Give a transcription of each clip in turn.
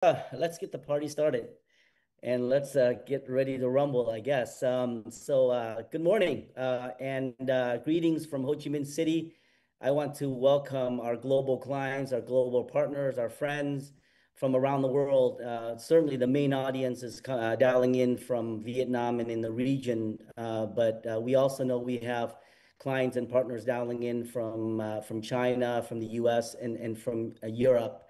Let's get the party started and let's get ready to rumble, I guess. Good morning and greetings from Ho Chi Minh City. I want to welcome our global clients, our global partners, our friends from around the world. Certainly, the main audience is dialing in from Vietnam and in the region, but we also know we have clients and partners dialing in from China, from the US, and from Europe.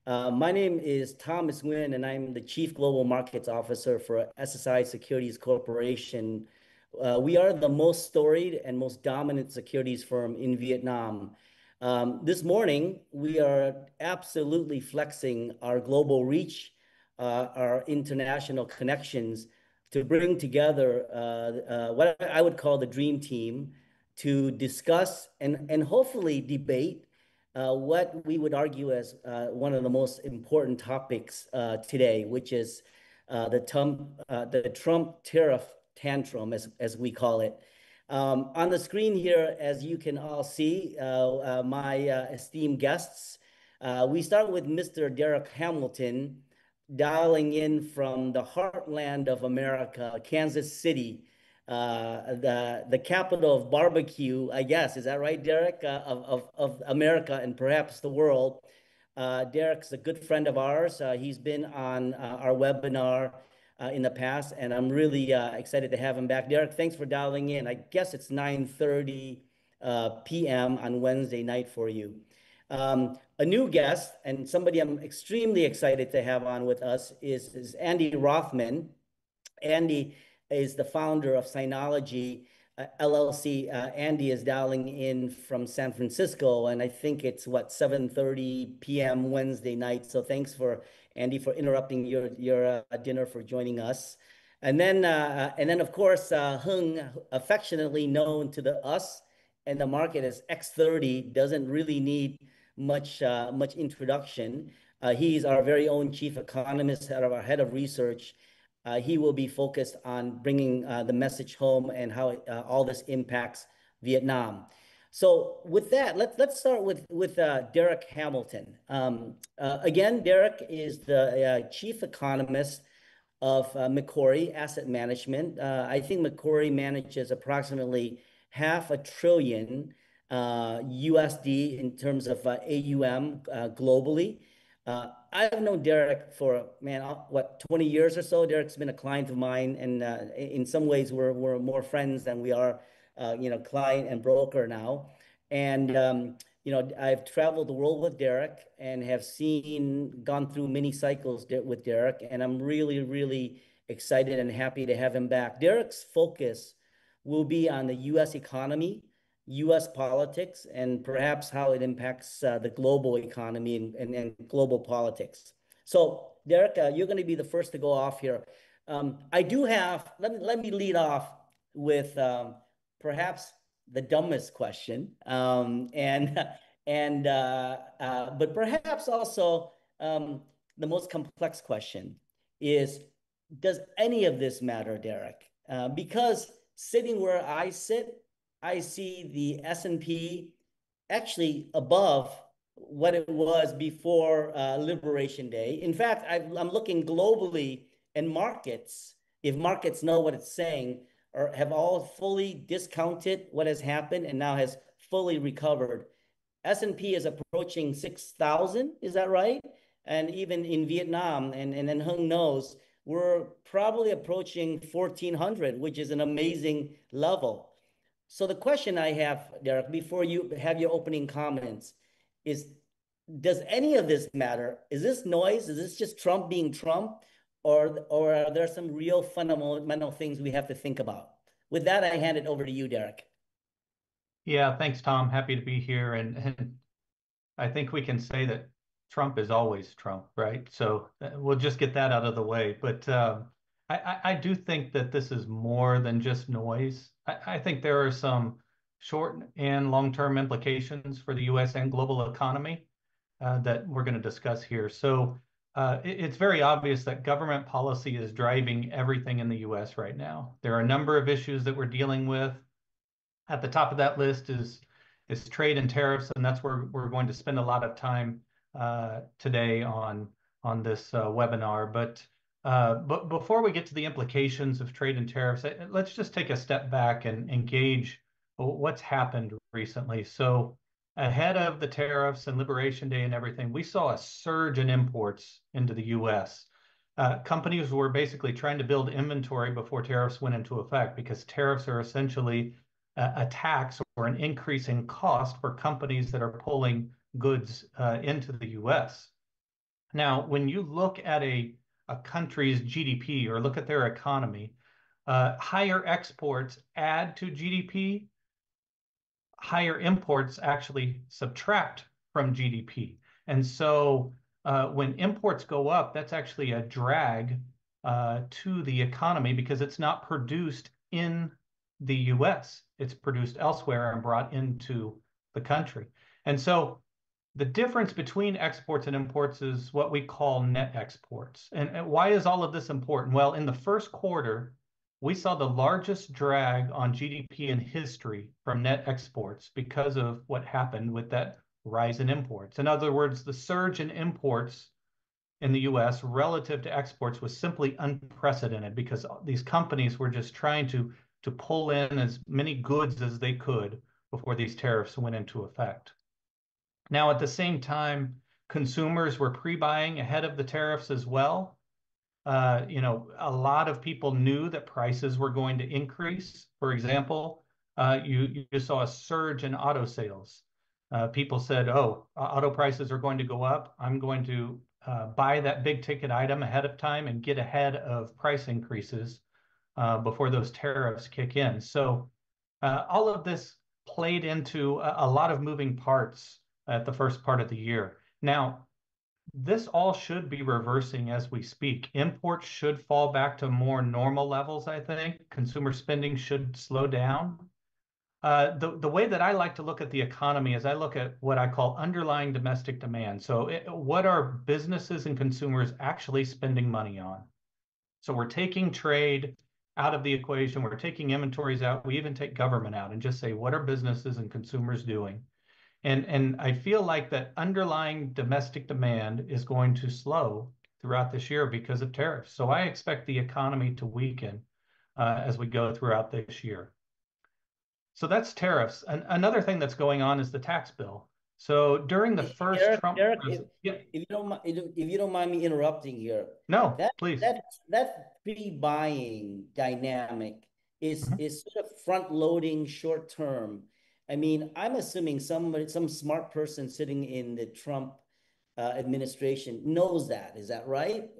My name is Thomas Nguyen, and I'm the Chief Global Markets Officer for SSI Securities Corporation. We are the most storied and most dominant securities firm in Vietnam. This morning, we are absolutely flexing our global reach, our international connections to bring together what I would call the dream team to discuss and hopefully debate what we would argue as one of the most important topics today, which is the Trump tariff tantrum, as we call it. On the screen here, as you can all see, my esteemed guests, we start with Mr. Derek Hamilton, dialing in from the heartland of America, Kansas City, the capital of barbecue, I guess. Is that right, Derek? Of America and perhaps the world. Derek's a good friend of ours. He's been on our webinar in the past, and I'm really excited to have him back. Derek, thanks for dialing in. I guess it's 9:30 p.m. on Wednesday night for you. A new guest and somebody I'm extremely excited to have on with us is Andy Rothman. Andy is the founder of Synology LLC. Andy is dialing in from San Francisco, and I think it's what 7:30 p.m. Wednesday night. So thanks for Andy for interrupting your dinner for joining us. And then of course Hung, affectionately known to us and the market as X30, doesn't really need much introduction. He's our very own chief economist, head of research. He will be focused on bringing the message home and how all this impacts Vietnam. So with that, let's start with Derek Hamilton. Again, Derek is the chief economist of Macquarie Asset Management. I think Macquarie manages approximately half a trillion USD in terms of AUM globally. I've known Derek for, man, what, 20 years or so. Derek's been a client of mine, and in some ways we're more friends than we are, client and broker now. And I've traveled the world with Derek and have gone through many cycles with Derek, and I'm really, really excited and happy to have him back. Derek's focus will be on the U.S. economy, U.S. politics, and perhaps how it impacts the global economy and global politics. So, Derek, you're going to be the first to go off here. Let me lead off with perhaps the dumbest question, but perhaps also the most complex question is, does any of this matter, Derek? Because sitting where I sit, I see the S&P actually above what it was before Liberation Day. In fact, I'm looking globally, and markets, if markets know what it's saying, or have all fully discounted what has happened and now has fully recovered. S&P is approaching 6,000, is that right? And even in Vietnam, and then Hung knows, we're probably approaching 1,400, which is an amazing level. So the question I have, Derek, before you have your opening comments, is does any of this matter? Is this noise? Is this just Trump being Trump? Or are there some real fundamental things we have to think about? With that, I hand it over to you, Derek. Yeah, thanks, Tom. Happy to be here. And I think we can say that Trump is always Trump, right? So we'll just get that out of the way. But I do think that this is more than just noise. I think there are some short and long-term implications for the U.S. and global economy that we're going to discuss here. So it's very obvious that government policy is driving everything in the U.S. right now. There are a number of issues that we're dealing with. At the top of that list is trade and tariffs, and that's where we're going to spend a lot of time today on on this webinar. But before we get to the implications of trade and tariffs, let's just take a step back and gauge what's happened recently. So ahead of the tariffs and Liberation Day and everything, we saw a surge in imports into the U.S. Companies were basically trying to build inventory before tariffs went into effect, because tariffs are essentially a tax or an increase in cost for companies that are pulling goods into the U.S. Now, when you look at a country's GDP or look at their economy, higher exports add to GDP, higher imports actually subtract from GDP. And so when imports go up, that's actually a drag to the economy, because it's not produced in the US. It's produced elsewhere and brought into the country. And so the difference between exports and imports is what we call net exports. And why is all of this important? Well, in the first quarter, we saw the largest drag on GDP in history from net exports because of what happened with that rise in imports. In other words, the surge in imports in the US relative to exports was simply unprecedented, because these companies were just trying to pull in as many goods as they could before these tariffs went into effect. Now, at the same time, consumers were pre-buying ahead of the tariffs as well. A lot of people knew that prices were going to increase. For example, you saw a surge in auto sales. People said, oh, auto prices are going to go up. I'm going to buy that big ticket item ahead of time and get ahead of price increases before those tariffs kick in. So all of this played into a lot of moving parts at the first part of the year. Now, this all should be reversing as we speak. Imports should fall back to more normal levels, I think. Consumer spending should slow down. The way that I like to look at the economy is I look at what I call underlying domestic demand. So what are businesses and consumers actually spending money on? So we're taking trade out of the equation. We're taking inventories out. We even take government out and just say, what are businesses and consumers doing? And I feel like that underlying domestic demand is going to slow throughout this year because of tariffs. So I expect the economy to weaken as we go throughout this year. So that's tariffs. Another thing that's going on is the tax bill. So during the first Derek, Trump, Derek, yeah, if you don't mind me interrupting here, no, that please. that pre-buying dynamic is Mhm. is sort of front loading short term. I mean, I'm assuming some smart person sitting in the Trump administration knows that. Is that right?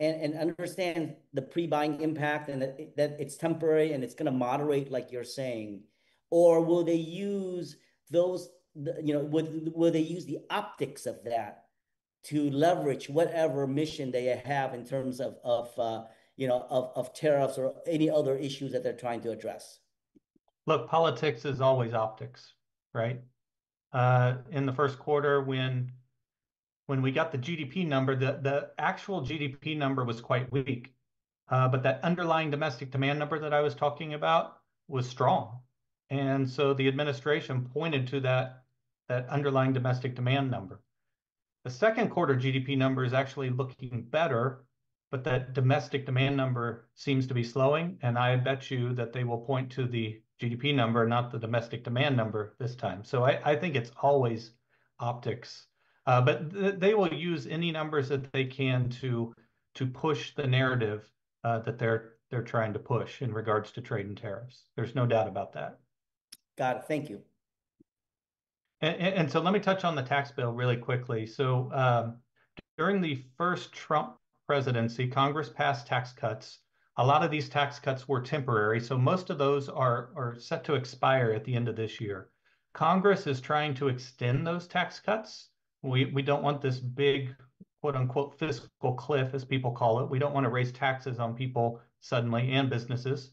And understand the pre-buying impact, and that it's temporary and it's going to moderate, like you're saying, or will they use those? Will they use the optics of that to leverage whatever mission they have in terms of tariffs or any other issues that they're trying to address? Look, politics is always optics, right? In the first quarter, when we got the GDP number, the actual GDP number was quite weak. But that underlying domestic demand number that I was talking about was strong. And so the administration pointed to that underlying domestic demand number. The second quarter GDP number is actually looking better, but that domestic demand number seems to be slowing. And I bet you that they will point to the GDP number, not the domestic demand number this time. So I think it's always optics. But they will use any numbers that they can to push the narrative that they're trying to push in regards to trade and tariffs. There's no doubt about that. Got it. Thank you. And so let me touch on the tax bill really quickly. So during the first Trump presidency, Congress passed tax cuts. A lot of these tax cuts were temporary, so most of those are set to expire at the end of this year. Congress is trying to extend those tax cuts. We don't want this big, quote unquote, fiscal cliff, as people call it. We don't want to raise taxes on people suddenly and businesses.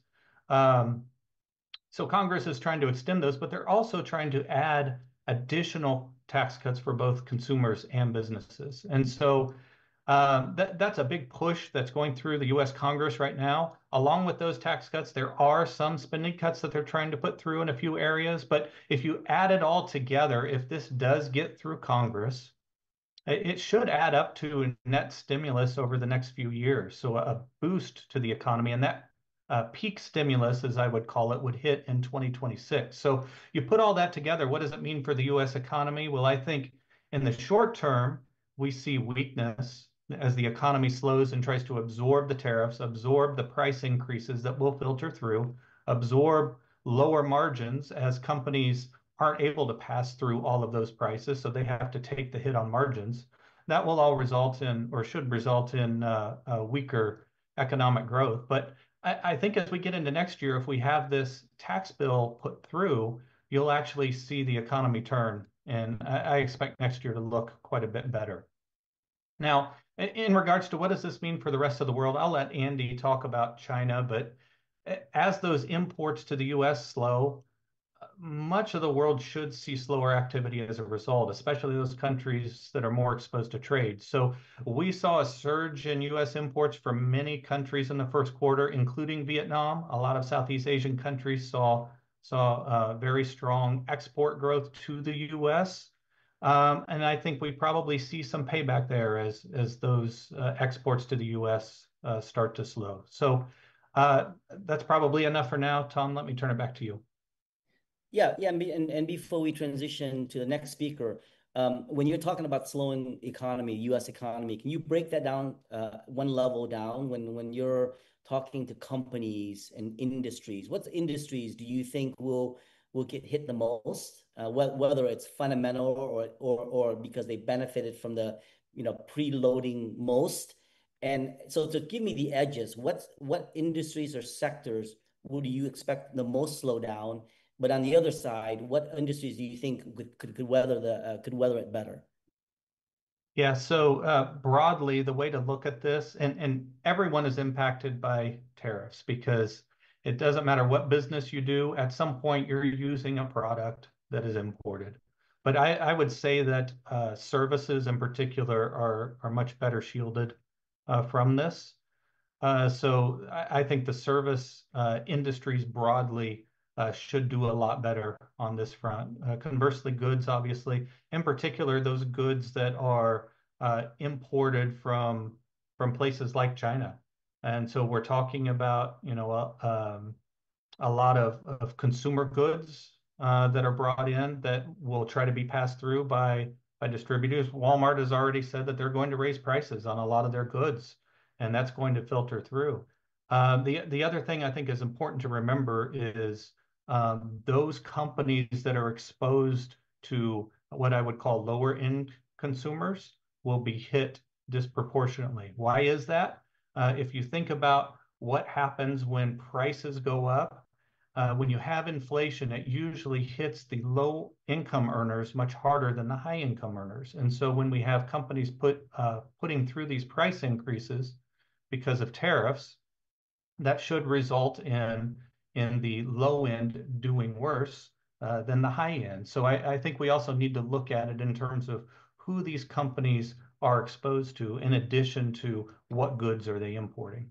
So Congress is trying to extend those, but they're also trying to add additional tax cuts for both consumers and businesses. And so that's a big push that's going through the US Congress right now. Along with those tax cuts, there are some spending cuts that they're trying to put through in a few areas. But if you add it all together, if this does get through Congress, it should add up to a net stimulus over the next few years. So a boost to the economy, and that peak stimulus, as I would call it, would hit in 2026. So you put all that together, what does it mean for the U.S. economy? Well, I think in the short term, we see weakness as the economy slows and tries to absorb the tariffs, absorb the price increases that will filter through, absorb lower margins as companies aren't able to pass through all of those prices, so they have to take the hit on margins. That will all result in, or should result in, a weaker economic growth. But I think as we get into next year, if we have this tax bill put through, you'll actually see the economy turn. And I expect next year to look quite a bit better. Now, in regards to what does this mean for the rest of the world, I'll let Andy talk about China, but as those imports to the US slow, much of the world should see slower activity as a result, especially those countries that are more exposed to trade. So we saw a surge in US imports from many countries in the first quarter, including Vietnam. A lot of Southeast Asian countries saw very strong export growth to the US. And I think we probably see some payback there as those exports to the US start to slow. So that's probably enough for now. Tom, let me turn it back to you. Yeah. And before we transition to the next speaker, when you're talking about slowing economy, U.S. economy, can you break that down one level down when you're talking to companies and industries? What industries do you think will get hit the most, whether it's fundamental or because they benefited from the preloading most? And so to give me the edges, what industries or sectors would you expect the most slowdown? But on the other side, what industries do you think could weather it better? Yeah, so broadly, the way to look at this, and everyone is impacted by tariffs because it doesn't matter what business you do, at some point you're using a product that is imported. But I would say that services in particular are much better shielded from this. So I think the service industries broadly should do a lot better on this front. Conversely, goods, obviously, in particular, those goods that are imported from places like China. And so we're talking about, a lot of consumer goods that are brought in that will try to be passed through by distributors. Walmart has already said that they're going to raise prices on a lot of their goods, and that's going to filter through. The other thing I think is important to remember is those companies that are exposed to what I would call lower end consumers will be hit disproportionately. Why is that? If you think about what happens when prices go up, when you have inflation, it usually hits the low income earners much harder than the high income earners. And so when we have companies putting through these price increases because of tariffs, that should result in the low end doing worse than the high end. So I think we also need to look at it in terms of who these companies are exposed to, in addition to what goods are they importing.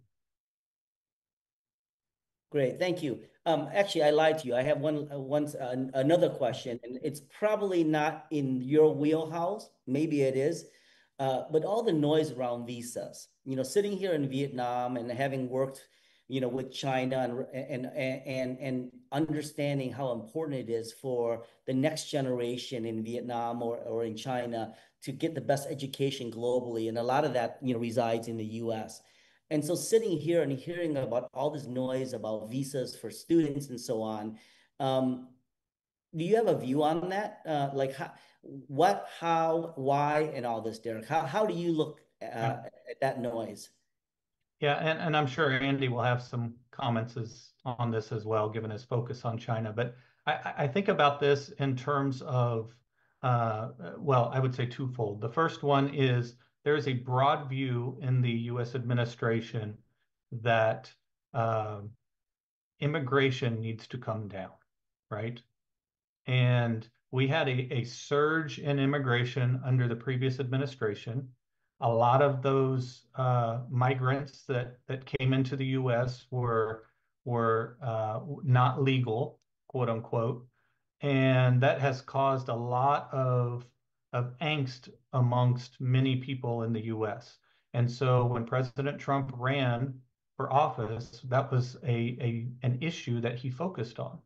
Great, thank you. Actually, I lied to you. I have another question, and it's probably not in your wheelhouse. Maybe it is, but all the noise around visas. Sitting here in Vietnam and having worked, with China and understanding how important it is for the next generation in Vietnam or in China to get the best education globally, and a lot of that, resides in the U.S. And so sitting here and hearing about all this noise about visas for students and so on, do you have a view on that? Like how, why, and all this, Derek? How do you look Yeah. at that noise? Yeah, and I'm sure Andy will have some comments on this as well, given his focus on China. But I think about this in terms of, well, I would say twofold. The first one is there is a broad view in the U.S. administration that immigration needs to come down, right? And we had a surge in immigration under the previous administration. A lot of those migrants that came into the U.S. were not legal, quote unquote, and that has caused a lot of of angst amongst many people in the US. And so when President Trump ran for office, that was an issue that he focused on.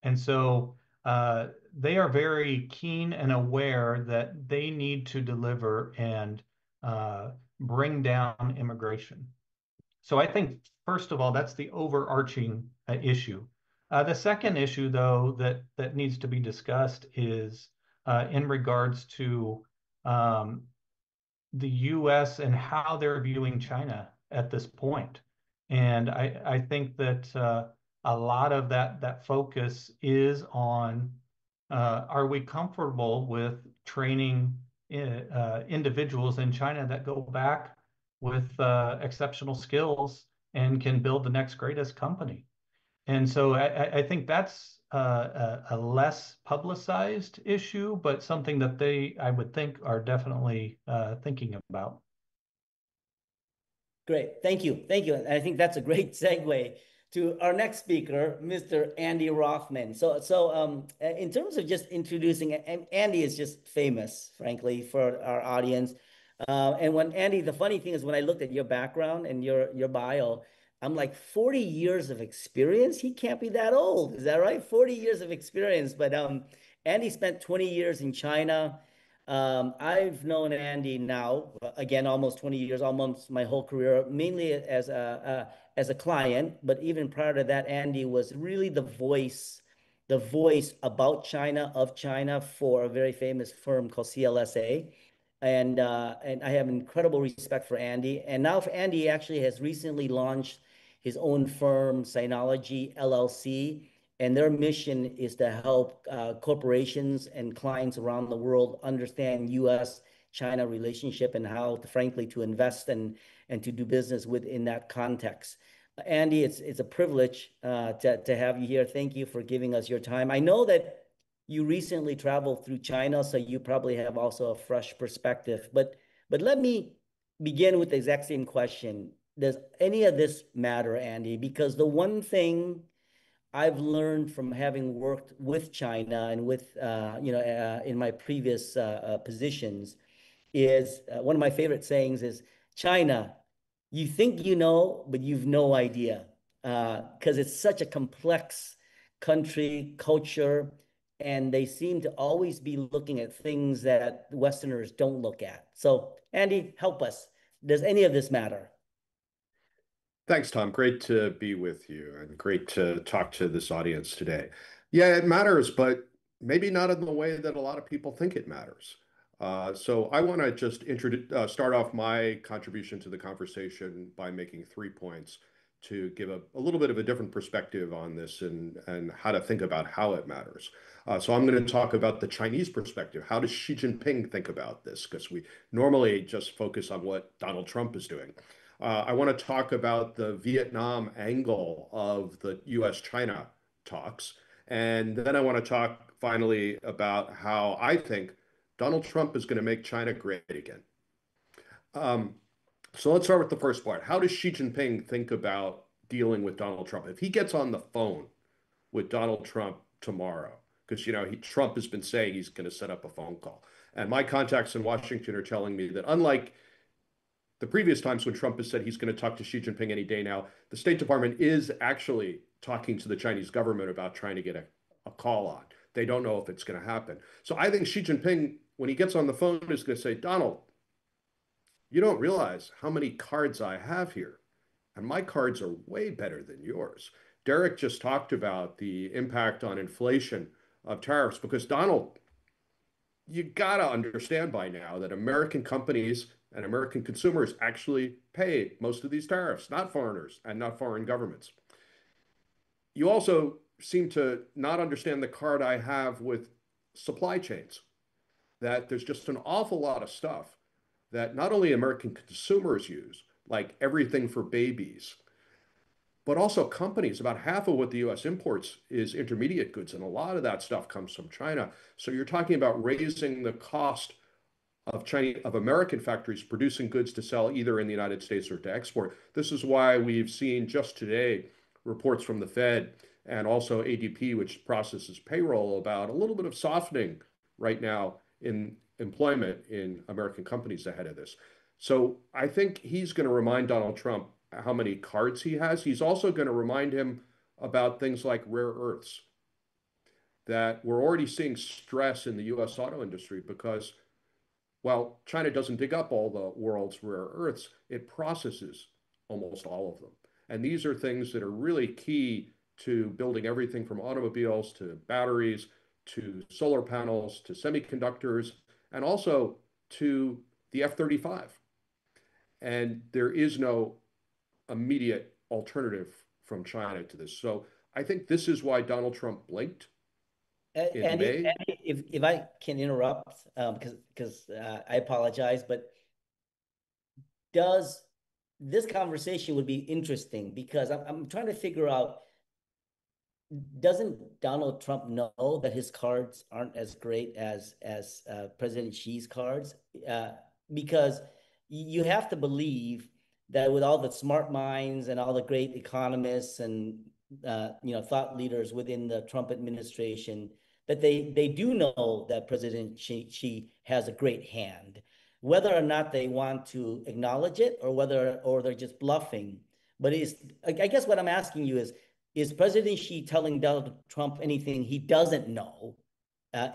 And so they are very keen and aware that they need to deliver and bring down immigration. So I think, first of all, that's the overarching issue. The second issue, though, that needs to be discussed is in regards to um, the U.S. and how they're viewing China at this point. And I think that a lot of that focus is on are we comfortable with training individuals in China that go back with exceptional skills and can build the next greatest company? And so I think that's a less publicized issue, but something that I would think, are definitely thinking about. Great. Thank you. Thank you. And I think that's a great segue to our next speaker, Mr. Andy Rothman. In terms of just introducing, Andy is just famous, frankly, for our audience. And when Andy, the funny thing is when I looked at your background and your bio, I'm like 40 years of experience. He can't be that old. Is that right? 40 years of experience. But Andy spent 20 years in China. I've known Andy now, again, almost 20 years, almost my whole career, mainly as a client. But even prior to that, Andy was really the voice about China, of China, for a very famous firm called CLSA. And I have incredible respect for Andy. And now Andy actually has recently launched his own firm, Sinology LLC, and their mission is to help corporations and clients around the world understand U.S.-China relationship and how, frankly, to invest and to do business within that context. Andy, it's a privilege to have you here. Thank you for giving us your time. I know that you recently traveled through China, so you probably have also a fresh perspective. But let me begin with the exact same question. Does any of this matter, Andy? Because the one thing I've learned from having worked with China and with, in my previous positions is one of my favorite sayings is China, you think you know, but you've no idea. Because it's such a complex country, culture, and they seem to always be looking at things that Westerners don't look at. So, Andy, help us. Does any of this matter? Thanks, Tom. Great to be with you and great to talk to this audience today. Yeah, it matters, but maybe not in the way that a lot of people think it matters. So I want to just start off my contribution to the conversation by making 3 points to give a little bit of a different perspective on this and how to think about how it matters. So I'm going to talk about the Chinese perspective. How does Xi Jinping think about this? Because we normally just focus on what Donald Trump is doing. I want to talk about the Vietnam angle of the US-China talks. And then I want to talk finally about how I think Donald Trump is going to make China great again. So let's start with the first part. How does Xi Jinping think about dealing with Donald Trump? If he gets on the phone with Donald Trump tomorrow, because Trump has been saying he's going to set up a phone call. And my contacts in Washington are telling me that unlike the previous times when Trump has said he's going to talk to Xi Jinping any day now, the State Department is actually talking to the Chinese government about trying to get a call on. They don't know if it's going to happen. So I think Xi Jinping, when he gets on the phone, is going to say, Donald, you don't realize how many cards I have here. And my cards are way better than yours. Derek just talked about the impact on inflation of tariffs because Donald, you got to understand by now that American companies and American consumers actually pay most of these tariffs, not foreigners and not foreign governments. You also seem to not understand the card I have with supply chains, that there's just an awful lot of stuff that not only American consumers use, like everything for babies, but also companies. About half of what the US imports is intermediate goods, and a lot of that stuff comes from China. So you're talking about raising the cost of American factories producing goods to sell either in the United States or to export. This is why we've seen just today reports from the Fed and also ADP, which processes payroll, about a little bit of softening right now in employment in American companies ahead of this. So I think he's going to remind Donald Trump how many cards he has. He's also going to remind him about things like rare earths, that we're already seeing stress in the US auto industry because while China doesn't dig up all the world's rare earths, it processes almost all of them. And these are things that are really key to building everything from automobiles to batteries to solar panels to semiconductors and also to the F-35. And there is no immediate alternative from China to this. So I think this is why Donald Trump blinked in May. Andy, if I can interrupt, because I apologize, but does this conversation would be interesting because I'm trying to figure out, doesn't Donald Trump know that his cards aren't as great as President Xi's cards? Because you have to believe that with all the smart minds and all the great economists and thought leaders within the Trump administration, that they do know that President Xi has a great hand, whether or not they want to acknowledge it or they're just bluffing. But I guess what I'm asking you is President Xi telling Donald Trump anything he doesn't know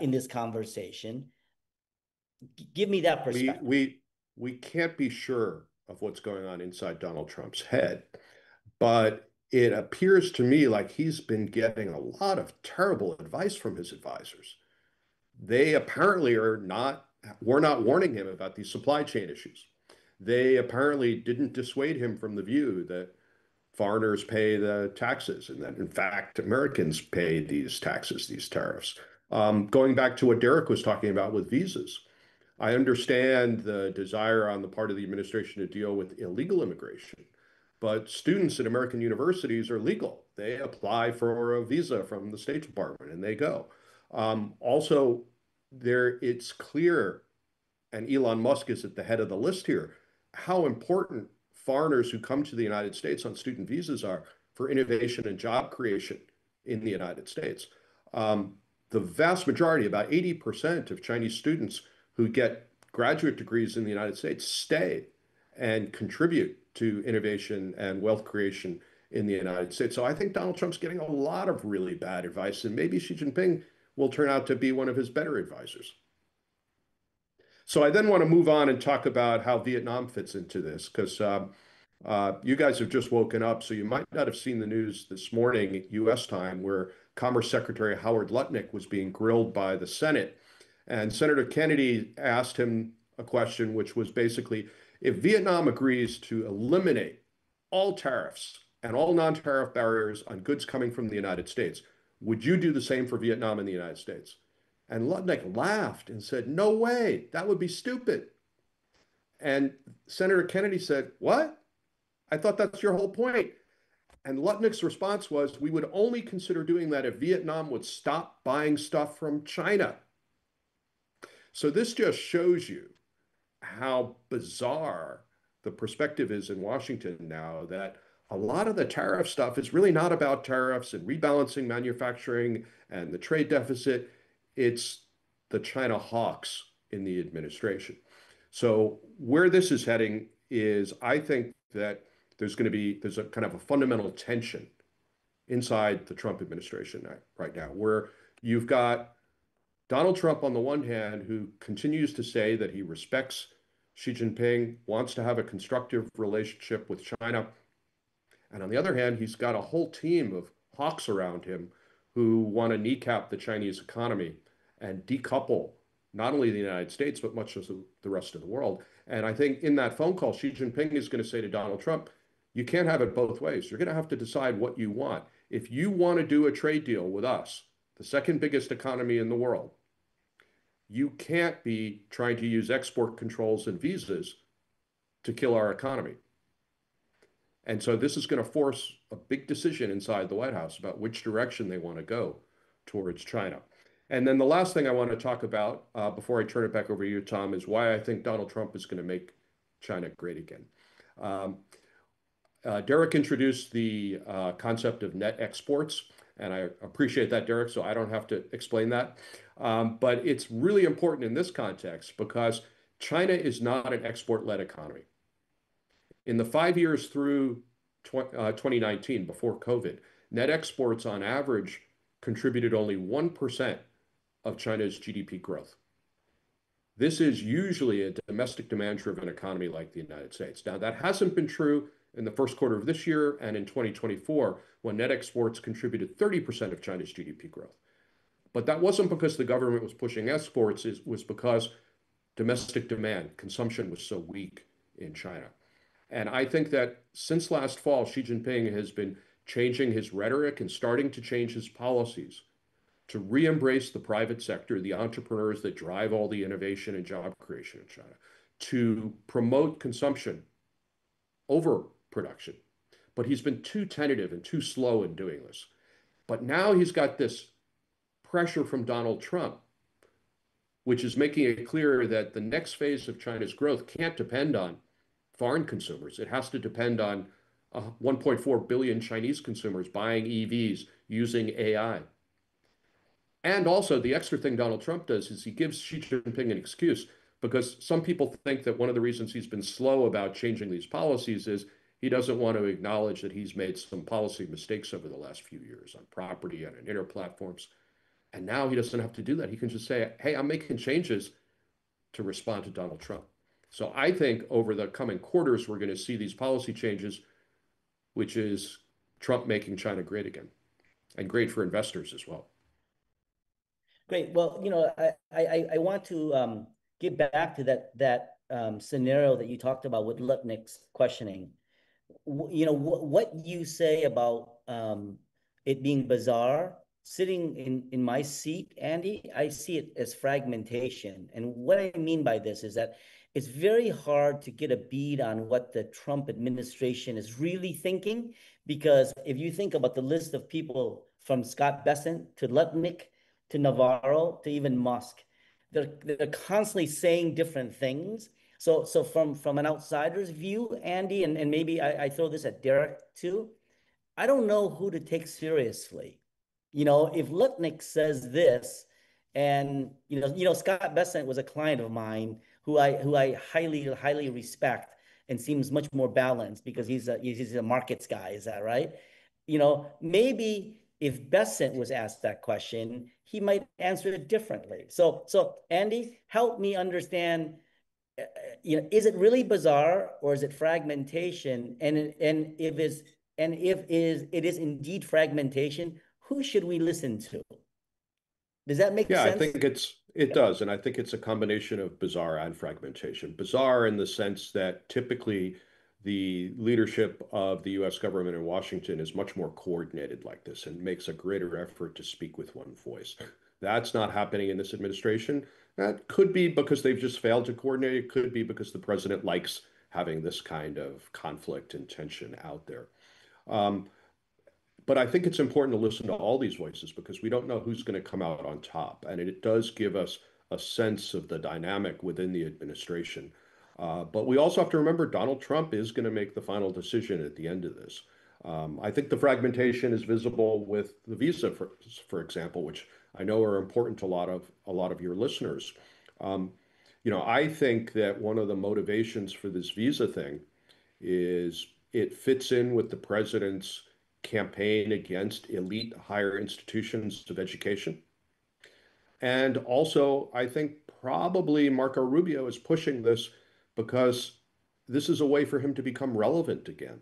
in this conversation? Give me that perspective. We can't be sure of what's going on inside Donald Trump's head, but it appears to me like he's been getting a lot of terrible advice from his advisors. They apparently were not warning him about these supply chain issues. They apparently didn't dissuade him from the view that foreigners pay the taxes and that, in fact, Americans pay these taxes, these tariffs. Going back to what Derek was talking about with visas, I understand the desire on the part of the administration to deal with illegal immigration, but students at American universities are legal. They apply for a visa from the State Department and they go. Also, it's clear, and Elon Musk is at the head of the list here, how important foreigners who come to the United States on student visas are for innovation and job creation in the United States. The vast majority, about 80% of Chinese students who get graduate degrees in the United States stay and contribute to innovation and wealth creation in the United States. So I think Donald Trump's getting a lot of really bad advice, and maybe Xi Jinping will turn out to be one of his better advisors. So I then want to move on and talk about how Vietnam fits into this, because you guys have just woken up, so you might not have seen the news this morning, U.S. time, where Commerce Secretary Howard Lutnick was being grilled by the Senate. And Senator Kennedy asked him a question, which was basically, if Vietnam agrees to eliminate all tariffs and all non-tariff barriers on goods coming from the United States, would you do the same for Vietnam and the United States? And Lutnick laughed and said, no way, that would be stupid. And Senator Kennedy said, what? I thought that's your whole point. And Lutnick's response was, we would only consider doing that if Vietnam would stop buying stuff from China. So this just shows you how bizarre the perspective is in Washington now, that a lot of the tariff stuff is really not about tariffs and rebalancing manufacturing and the trade deficit. It's the China hawks in the administration. So where this is heading is, I think that there's a kind of a fundamental tension inside the Trump administration right now, where you've got Donald Trump on the one hand, who continues to say that he respects Xi Jinping, wants to have a constructive relationship with China. And on the other hand, he's got a whole team of hawks around him who want to kneecap the Chinese economy and decouple not only the United States, but much of the rest of the world. And I think in that phone call, Xi Jinping is going to say to Donald Trump, you can't have it both ways. You're going to have to decide what you want. If you want to do a trade deal with us, the second biggest economy in the world, you can't be trying to use export controls and visas to kill our economy. And so this is going to force a big decision inside the White House about which direction they want to go towards China. And then the last thing I want to talk about before I turn it back over to you, Tom, is why I think Donald Trump is going to make China great again. Derek introduced the concept of net exports. And I appreciate that, Derek, so I don't have to explain that. But it's really important in this context because China is not an export-led economy. In the 5 years through 2019, before COVID, net exports on average contributed only 1% of China's GDP growth. This is usually a domestic demand-driven economy like the United States. Now, that hasn't been true in the first quarter of this year and in 2024, when net exports contributed 30% of China's GDP growth. But that wasn't because the government was pushing exports, it was because domestic demand, consumption was so weak in China. And I think that since last fall, Xi Jinping has been changing his rhetoric and starting to change his policies to re-embrace the private sector, the entrepreneurs that drive all the innovation and job creation in China, to promote consumption over production. But he's been too tentative and too slow in doing this. But now he's got this pressure from Donald Trump, which is making it clear that the next phase of China's growth can't depend on foreign consumers. It has to depend on 1.4 billion Chinese consumers buying EVs, using AI. And also, the extra thing Donald Trump does is he gives Xi Jinping an excuse because some people think that one of the reasons he's been slow about changing these policies is he doesn't want to acknowledge that he's made some policy mistakes over the last few years on property and on inter platforms. And now he doesn't have to do that. He can just say, hey, I'm making changes to respond to Donald Trump. So I think over the coming quarters, we're going to see these policy changes, which is Trump making China great again and great for investors as well. Great. Well, I want to get back to that scenario that you talked about with Lutnick's questioning. What you say about it being bizarre, sitting in my seat, Andy, I see it as fragmentation. And what I mean by this is that it's very hard to get a bead on what the Trump administration is really thinking, because if you think about the list of people from Scott Bessent to Lutnick to Navarro to even Musk, they're constantly saying different things. So from an outsider's view, Andy, and maybe I throw this at Derek too, I don't know who to take seriously. If Lutnick says this, and Scott Bessent was a client of mine who I highly respect and seems much more balanced because he's a markets guy. Is that right? Maybe if Bessent was asked that question, he might answer it differently. So Andy, help me understand. Is it really bizarre or is it fragmentation? And if it is indeed fragmentation, who should we listen to? Does that make sense? Yeah, I think it does. And I think it's a combination of bizarre and fragmentation. Bizarre in the sense that typically the leadership of the US government in Washington is much more coordinated like this and makes a greater effort to speak with one voice. That's not happening in this administration. That could be because they've just failed to coordinate. It could be because the president likes having this kind of conflict and tension out there. But I think it's important to listen to all these voices because we don't know who's going to come out on top. And it does give us a sense of the dynamic within the administration. But we also have to remember Donald Trump is going to make the final decision at the end of this. I think the fragmentation is visible with the visa, for example, which I know are important to a lot of your listeners. I think that one of the motivations for this visa thing is it fits in with the president's campaign against elite higher institutions of education. And also, I think probably Marco Rubio is pushing this because this is a way for him to become relevant again.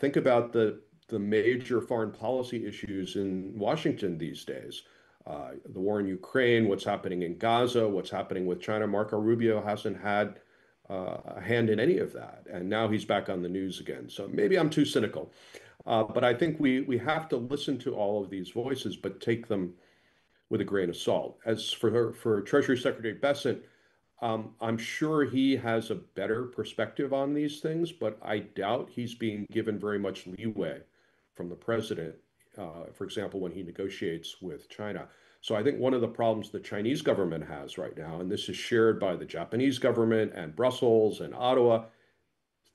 Think about the major foreign policy issues in Washington these days. The war in Ukraine, what's happening in Gaza, what's happening with China. Marco Rubio hasn't had a hand in any of that. And now he's back on the news again. So maybe I'm too cynical. But I think we have to listen to all of these voices, but take them with a grain of salt. As for Treasury Secretary Bessent, I'm sure he has a better perspective on these things, but I doubt he's being given very much leeway from the president, for example, when he negotiates with China. So I think one of the problems the Chinese government has right now, and this is shared by the Japanese government and Brussels and Ottawa,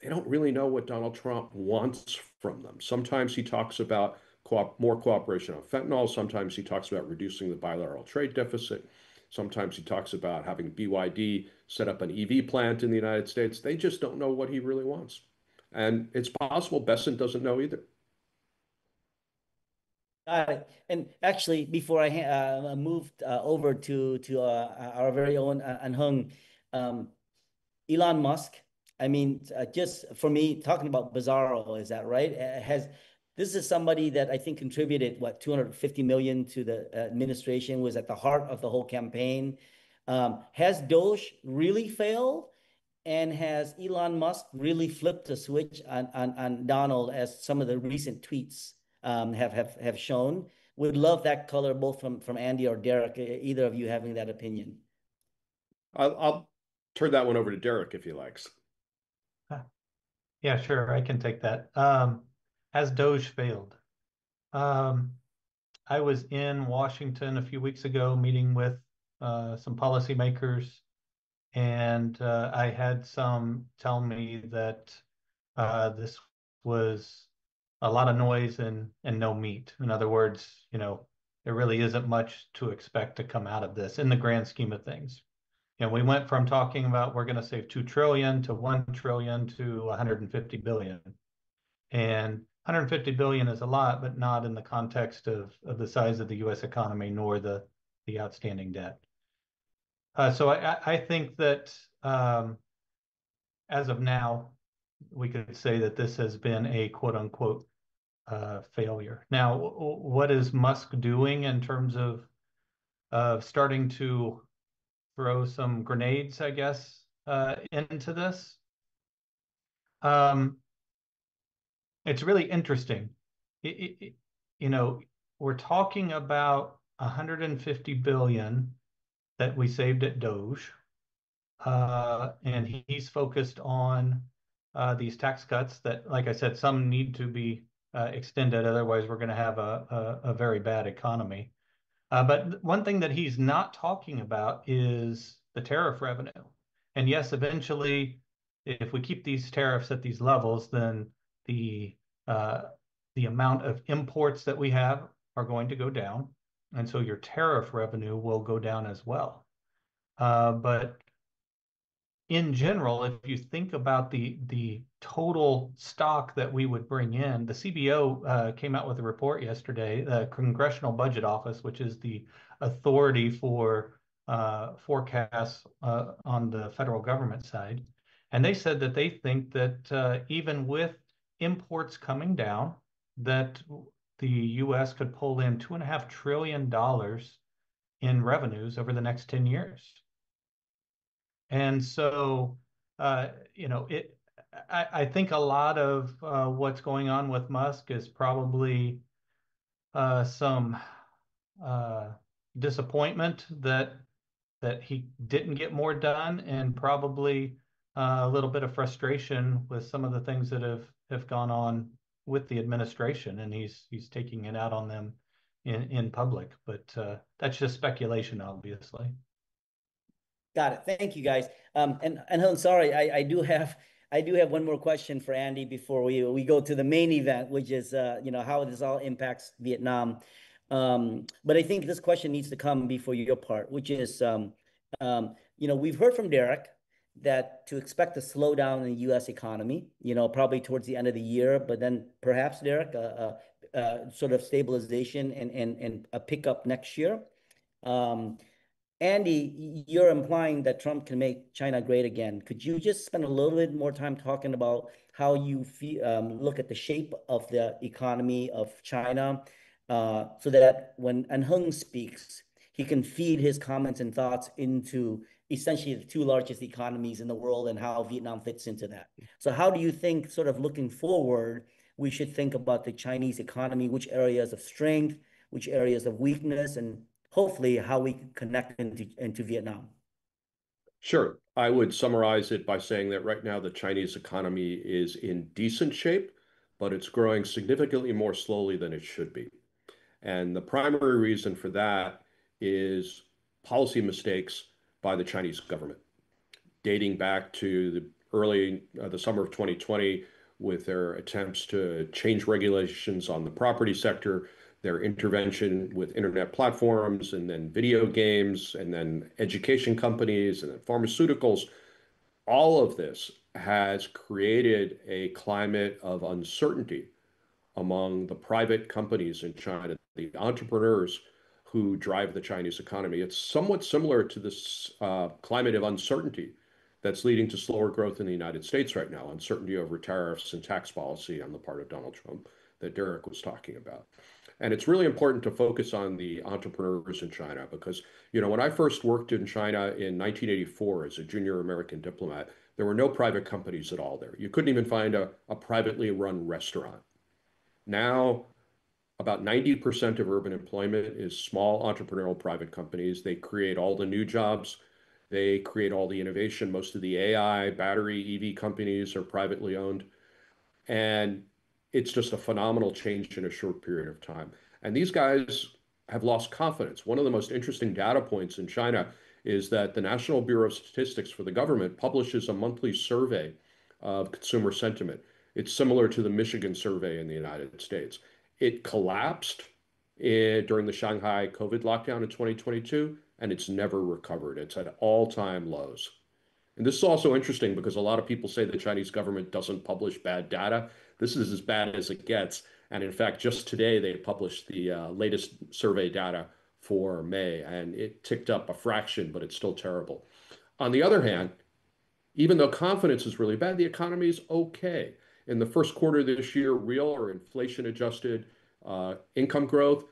they don't really know what Donald Trump wants from them. Sometimes he talks about more cooperation on fentanyl. Sometimes he talks about reducing the bilateral trade deficit. Sometimes he talks about having BYD set up an EV plant in the United States. They just don't know what he really wants. And it's possible Besant doesn't know either. Got it. And actually, before I moved over to our very own Anh, um, Elon Musk. I mean, just for me, talking about Bizarro, is that right? Has this is somebody that I think contributed what 250 million to the administration, was at the heart of the whole campaign. Has Doge really failed? And has Elon Musk really flipped the switch on Donald, as some of the recent tweets have shown? Would love that color both from Andy or Derek, either of you having that opinion. I'll turn that one over to Derek if he likes. Yeah, sure, I can take that. Has Doge failed? Um, I was in Washington a few weeks ago meeting with some policymakers, and I had some tell me that this was a lot of noise and no meat. In other words, there really isn't much to expect to come out of this in the grand scheme of things. We went from talking about we're going to save 2 trillion to 1 trillion to 150 billion. And 150 billion is a lot, but not in the context of the size of the US economy nor the outstanding debt. So I think that as of now, we could say that this has been a quote unquote failure. Now, what is Musk doing in terms of starting to throw some grenades, I guess, into this? It's really interesting. You know, we're talking about 150 billion that we saved at Doge, and he's focused on these tax cuts that, like I said, some need to be extended. Otherwise, we're going to have a very bad economy. But one thing that he's not talking about is the tariff revenue. And yes, eventually, if we keep these tariffs at these levels, then the uh, the amount of imports that we have are going to go down, and so your tariff revenue will go down as well. But in general, if you think about the total stock that we would bring in, the CBO came out with a report yesterday, the Congressional Budget Office, which is the authority for forecasts on the federal government side. And they said that they think that even with imports coming down, that the US could pull in $2.5 trillion in revenues over the next 10 years. And so, I think a lot of what's going on with Musk is probably some disappointment that he didn't get more done, and probably a little bit of frustration with some of the things that have gone on with the administration, and he's taking it out on them in public. But that's just speculation, obviously. Got it. Thank you, guys. And Helen, sorry, I do have one more question for Andy before we go to the main event, which is how this all impacts Vietnam. But I think this question needs to come before your part, which is we've heard from Derek that to expect a slowdown in the U.S. economy, probably towards the end of the year, but then perhaps, Derek, sort of stabilization and a pickup next year. Andy, you're implying that Trump can make China great again. Could you just spend a little bit more time talking about how you look at the shape of the economy of China, so that when Anh speaks, he can feed his comments and thoughts into essentially the two largest economies in the world and how Vietnam fits into that. So how do you think, sort of looking forward, we should think about the Chinese economy, which areas of strength, which areas of weakness, and hopefully how we can connect into Vietnam? Sure. I would summarize it by saying that right now the Chinese economy is in decent shape, but it's growing significantly more slowly than it should be. And the primary reason for that is policy mistakes by the Chinese government, dating back to the summer of 2020, with their attempts to change regulations on the property sector, their intervention with internet platforms, and then video games, and then education companies, and then pharmaceuticals. All of this has created a climate of uncertainty among the private companies in China, the entrepreneurs who drive the Chinese economy. It's somewhat similar to this climate of uncertainty that's leading to slower growth in the United States right now, uncertainty over tariffs and tax policy on the part of Donald Trump that Derek was talking about. And it's really important to focus on the entrepreneurs in China because, when I first worked in China in 1984 as a junior American diplomat, there were no private companies at all there. You couldn't even find a privately run restaurant. Now, about 90% of urban employment is small entrepreneurial private companies. They create all the new jobs. They create all the innovation. Most of the AI, battery, EV companies are privately owned. And it's just a phenomenal change in a short period of time. And these guys have lost confidence. One of the most interesting data points in China is that the National Bureau of Statistics for the government publishes a monthly survey of consumer sentiment. It's similar to the Michigan survey in the United States. It collapsed during the Shanghai COVID lockdown in 2022, and it's never recovered. It's at all-time lows. And this is also interesting because a lot of people say the Chinese government doesn't publish bad data. This is as bad as it gets. And in fact, just today, they published the latest survey data for May, and it ticked up a fraction, but it's still terrible. On the other hand, even though confidence is really bad, the economy is okay. In the first quarter of this year, real or inflation adjusted income growth,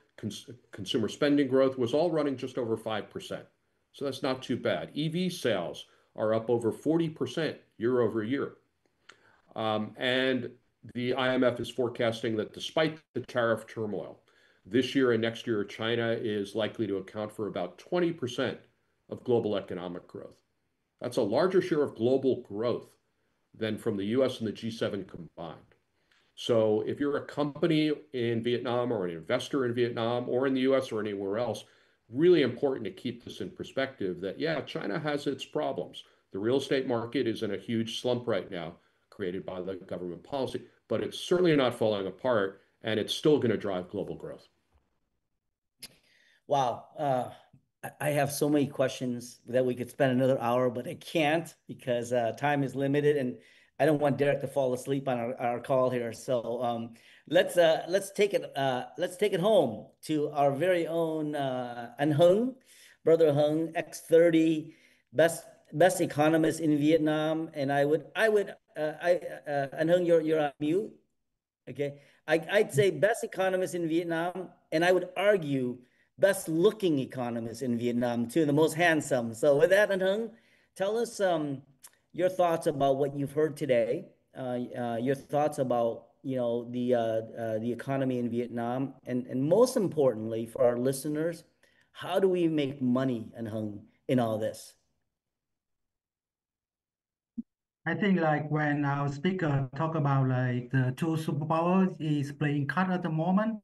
consumer spending growth was all running just over 5%. So that's not too bad. EV sales are up over 40% year over year. And the IMF is forecasting that despite the tariff turmoil, this year and next year, China is likely to account for about 20% of global economic growth. That's a larger share of global growth than from the US and the G7 combined. So if you're a company in Vietnam or an investor in Vietnam or in the US or anywhere else, really important to keep this in perspective that, yeah, China has its problems. The real estate market is in a huge slump right now, created by the government policy, but it's certainly not falling apart, and it's still going to drive global growth. Wow. I have so many questions that we could spend another hour, but I can't because time is limited, and I don't want Derek to fall asleep on our call here. So let's take it home to our very own Anh Hung, brother Hung, X30, best economist in Vietnam, and Anh Hung, you're on mute. Okay. I'd say best economist in Vietnam, and I would argue best looking economist in Vietnam too, the most handsome. So with that, Anh Hung, tell us your thoughts about what you've heard today, your thoughts about the economy in Vietnam, and most importantly for our listeners, how do we make money, Anh Hung, in all this? I think like when our speaker talk about like the two superpowers is playing card at the moment,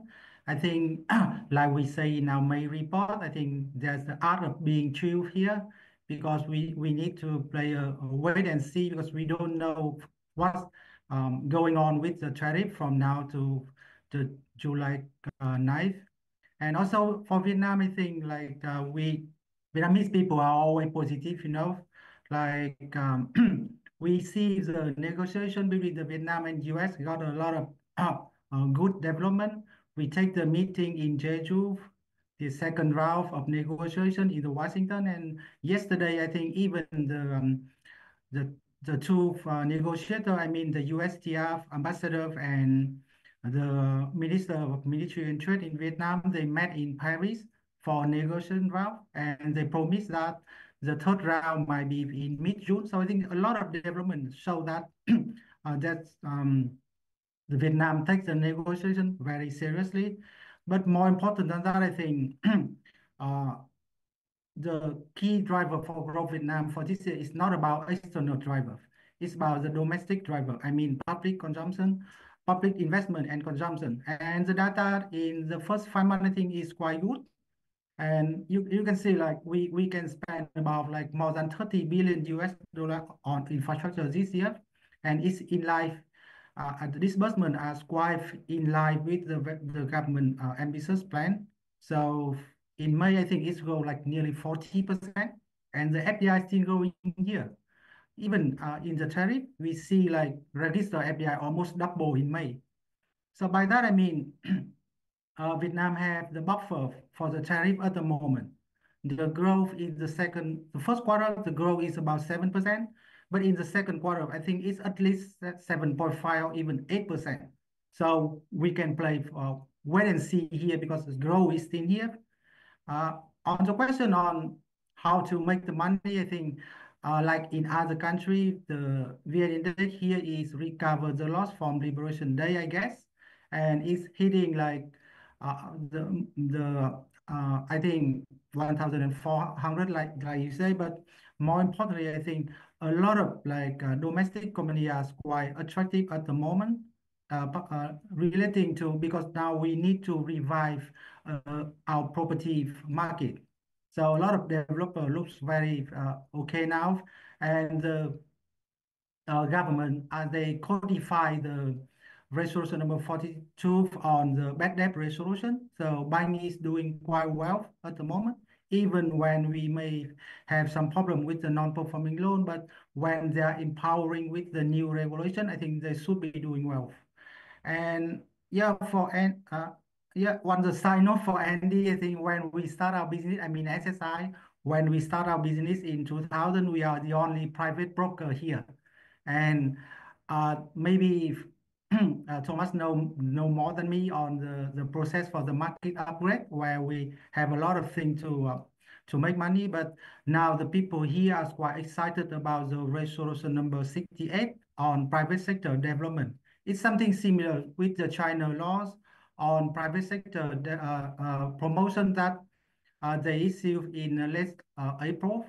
I think like we say in our main report, I think there's the art of being chill here because we need to play a wait and see because we don't know what's going on with the tariff from now to July 9th. And also for Vietnam, I think like Vietnamese people are always positive, like we see the negotiation between the Vietnam and US got a lot of good development. We take the meeting in Jeju, the second round of negotiation in the Washington, and yesterday I think even the the two negotiator, I mean the USTR ambassador and the Minister of Military and Trade in Vietnam, they met in Paris for a negotiation round, and they promised that the third round might be in mid-June. So I think a lot of development show that the Vietnam takes the negotiation very seriously. But more important than that, I think the key driver for growth Vietnam for this year is not about external driver. It's about the domestic driver. I mean, public consumption, public investment and consumption. And the data in the first 5 months, I think, is quite good. And you can see like we can spend about like more than 30 billion US dollar on infrastructure this year. And it's in line the disbursement are quite in line with the government ambitious plan. So in May, I think it's grow like nearly 40%, and the FDI still growing here. Even in the tariff, we see like registered FDI almost double in May. So by that, I mean, Vietnam have the buffer for the tariff at the moment. The growth in the first quarter, the growth is about 7%, but in the second quarter, I think it's at least 7.5 or even 8%. So we can play wait and see here because the growth is still here. On the question on how to make the money, I think like in other countries, the VN index here is recover the loss from Liberation Day, I guess, and it's hitting like the I think 1,400, like you say. But more importantly, I think a lot of like domestic companies are quite attractive at the moment. Relating to because now we need to revive our property market. So a lot of developer looks very okay now, and the government as they codify the resolution number 42 on the bad debt resolution. So bank is doing quite well at the moment, even when we may have some problem with the non-performing loan, but when they are empowering with the new regulation, I think they should be doing well. And yeah, on the side note for Andy, I think when we start our business, I mean SSI, when we start our business in 2000, we are the only private broker here. And maybe Thomas know more than me on the process for the market upgrade, where we have a lot of things to make money. But now the people here are quite excited about the resolution number 68 on private sector development. It's something similar with the China laws on private sector promotion that they issued in last April.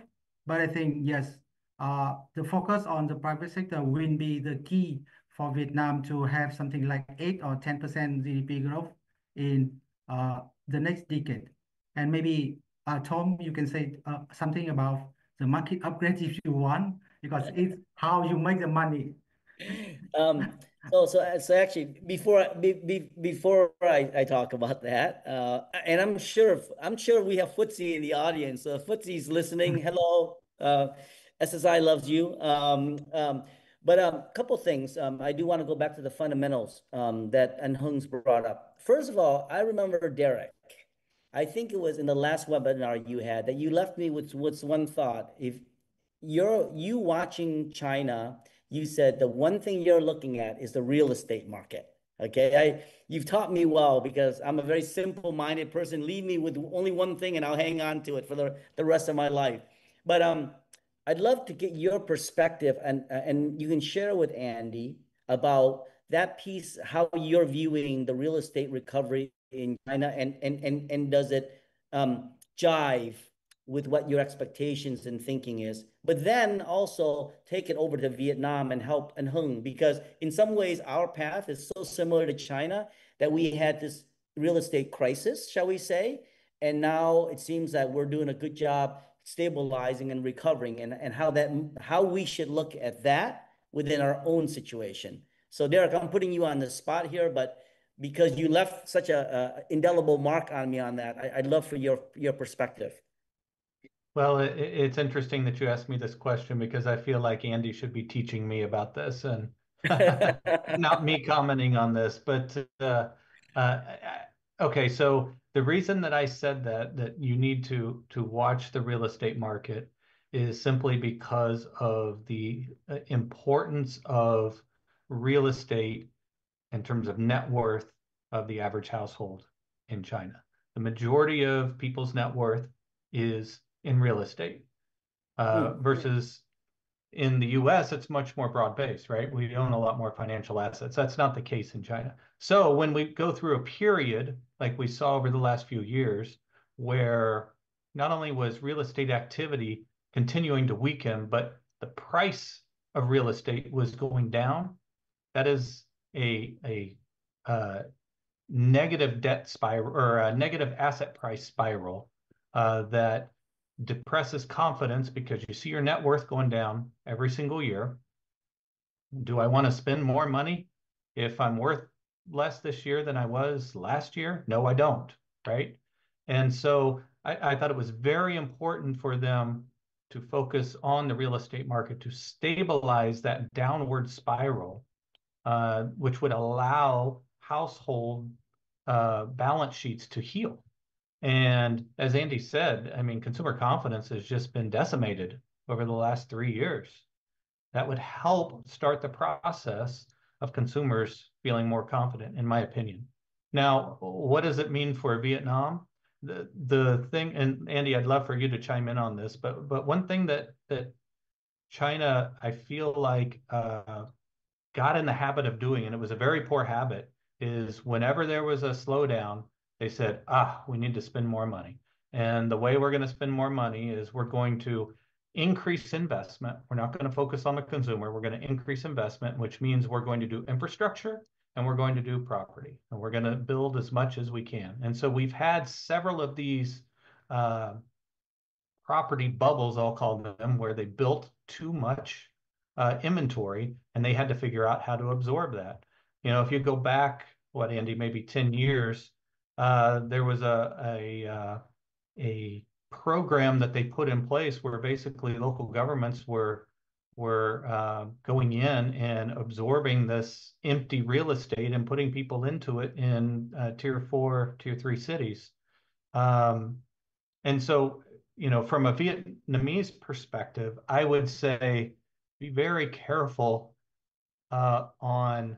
But I think, yes, the focus on the private sector will be the key for Vietnam to have something like 8 or 10% GDP growth in the next decade. And maybe, Tom, you can say something about the market upgrade if you want, because it's how you make the money. So actually, before I talk about that, and I'm sure we have Footsie in the audience. So Footsie's listening. Hello, SSI loves you. But a couple things. I do want to go back to the fundamentals that Anh Hung's brought up. First of all, I remember Derek. I think it was in the last webinar you had that you left me with one thought. If you watching China, you said the one thing you're looking at is the real estate market. Okay, you've taught me well because I'm a very simple-minded person. Leave me with only one thing and I'll hang on to it for the rest of my life. But I'd love to get your perspective and you can share with Andy about that piece, how you're viewing the real estate recovery in China, and does it jive with what your expectations and thinking is, but then also take it over to Vietnam and help Anh Hung, because in some ways our path is so similar to China that we had this real estate crisis, shall we say, and now it seems that we're doing a good job stabilizing and recovering, and how we should look at that within our own situation. So Derek, I'm putting you on the spot here, but because you left such a indelible mark on me on that, I'd love for your perspective. Well, it's interesting that you asked me this question because I feel like Andy should be teaching me about this and not me commenting on this. But okay, so the reason that I said that you need to watch the real estate market is simply because of the importance of real estate in terms of net worth of the average household in China. The majority of people's net worth is in real estate versus in the US, it's much more broad-based, right? We own a lot more financial assets. That's not the case in China. So when we go through a period like we saw over the last few years, where not only was real estate activity continuing to weaken, but the price of real estate was going down, that is a negative debt spiral or a negative asset price spiral that depresses confidence because you see your net worth going down every single year. Do I want to spend more money if I'm worth less this year than I was last year? No, I don't, right? And so I thought it was very important for them to focus on the real estate market to stabilize that downward spiral, which would allow household balance sheets to heal. And as Andy said, I mean, consumer confidence has just been decimated over the last 3 years. That would help start the process of consumers feeling more confident, in my opinion. Now, what does it mean for Vietnam? The thing, and Andy, I'd love for you to chime in on this, but one thing that China, I feel like, got in the habit of doing, and it was a very poor habit, is whenever there was a slowdown, they said, we need to spend more money. And the way we're going to spend more money is we're going to increase investment. We're not going to focus on the consumer. We're going to increase investment, which means we're going to do infrastructure and we're going to do property. And we're going to build as much as we can. And so we've had several of these property bubbles, I'll call them, where they built too much inventory and they had to figure out how to absorb that. You know, if you go back, what, Andy, maybe 10 years, there was a program that they put in place where basically local governments were going in and absorbing this empty real estate and putting people into it in tier 4, tier 3 cities. And so, you know, from a Vietnamese perspective, I would say be very careful on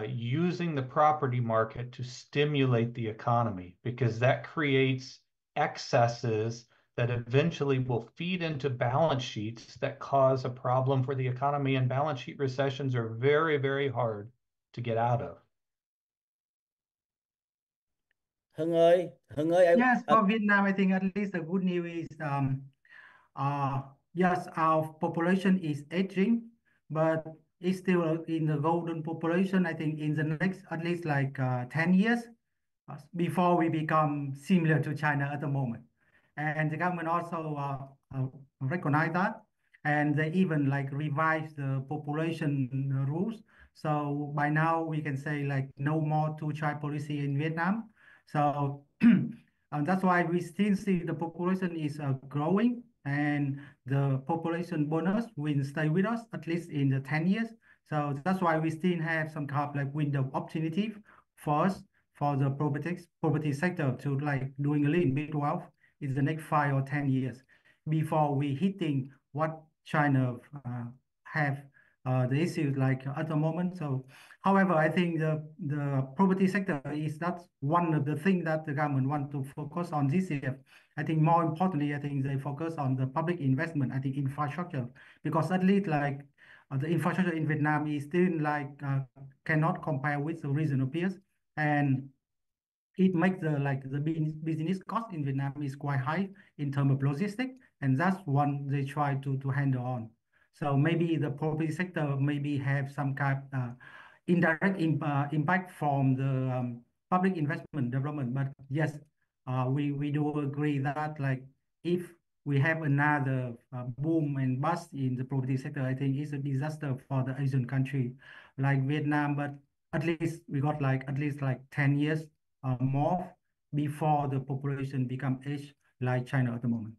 using the property market to stimulate the economy, because that creates excesses that eventually will feed into balance sheets that cause a problem for the economy, and balance sheet recessions are very, very hard to get out of. Hưng ơi, Yes, for Vietnam, I think at least the good news is yes, our population is aging, but it's still in the golden population. I think in the next at least like 10 years before we become similar to China at the moment. And the government also recognize that, and they even like revise the population rules. So by now we can say like no more two-child policy in Vietnam. So and that's why we still see the population is growing, and the population bonus will stay with us at least in the 10 years. So that's why we still have some kind of like window of opportunity for us, for the property sector to like doing a little bit wealth in the next 5 or 10 years before we hitting what China have the issues like at the moment. So, however, I think the property sector is not one of the things that the government want to focus on this year. I think more importantly, I think they focus on the public investment, I think infrastructure, because at least like the infrastructure in Vietnam is still like cannot compare with the regional peers, and it makes the like the business cost in Vietnam is quite high in terms of logistics, and that's one they try to handle on. So maybe the property sector maybe have some kind of indirect impact from the public investment development. But yes, we do agree that like if we have another boom and bust in the property sector, I think it's a disaster for the Asian country like Vietnam. But at least we got like at least like 10 years more before the population become age like China at the moment.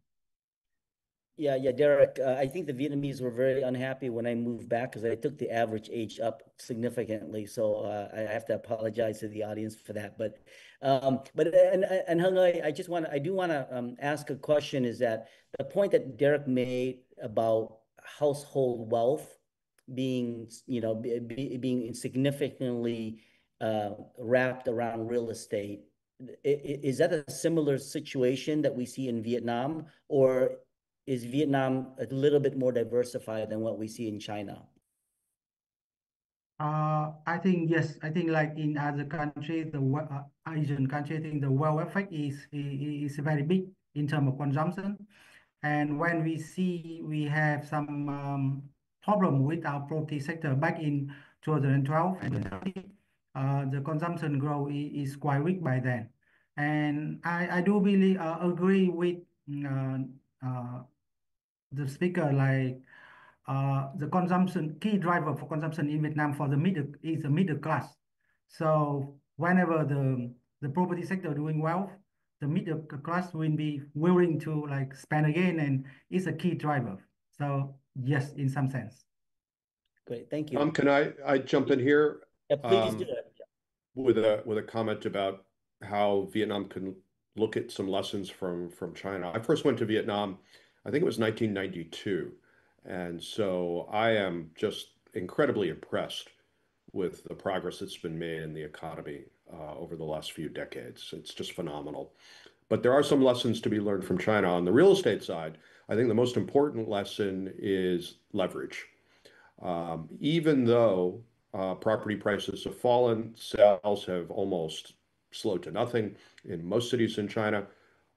Yeah, Derek. I think the Vietnamese were very unhappy when I moved back because I took the average age up significantly. So I have to apologize to the audience for that. But Hung, I do want to ask a question. Is that the point that Derek made about household wealth being, being significantly wrapped around real estate? Is that a similar situation that we see in Vietnam, or is Vietnam a little bit more diversified than what we see in China? I think yes. I think like in other countries, the Asian country, I think the wealth effect is very big in terms of consumption. And when we see we have some problem with our property sector back in 2012 and 2013, the consumption growth is quite weak by then. And I do really agree with uh, the speaker, like the consumption key driver for consumption in Vietnam for the middle is the middle class. So whenever the property sector doing well, the middle class will be willing to like spend again, and it's a key driver. So yes, in some sense. Great, thank you. Can I jump in here? Yeah, please do that. With a comment about how Vietnam can look at some lessons from China. I first went to Vietnam, I think it was 1992, and so I am just incredibly impressed with the progress that's been made in the economy over the last few decades. It's just phenomenal. But there are some lessons to be learned from China. On the real estate side, I think the most important lesson is leverage. Even though property prices have fallen, sales have almost slowed to nothing in most cities in China.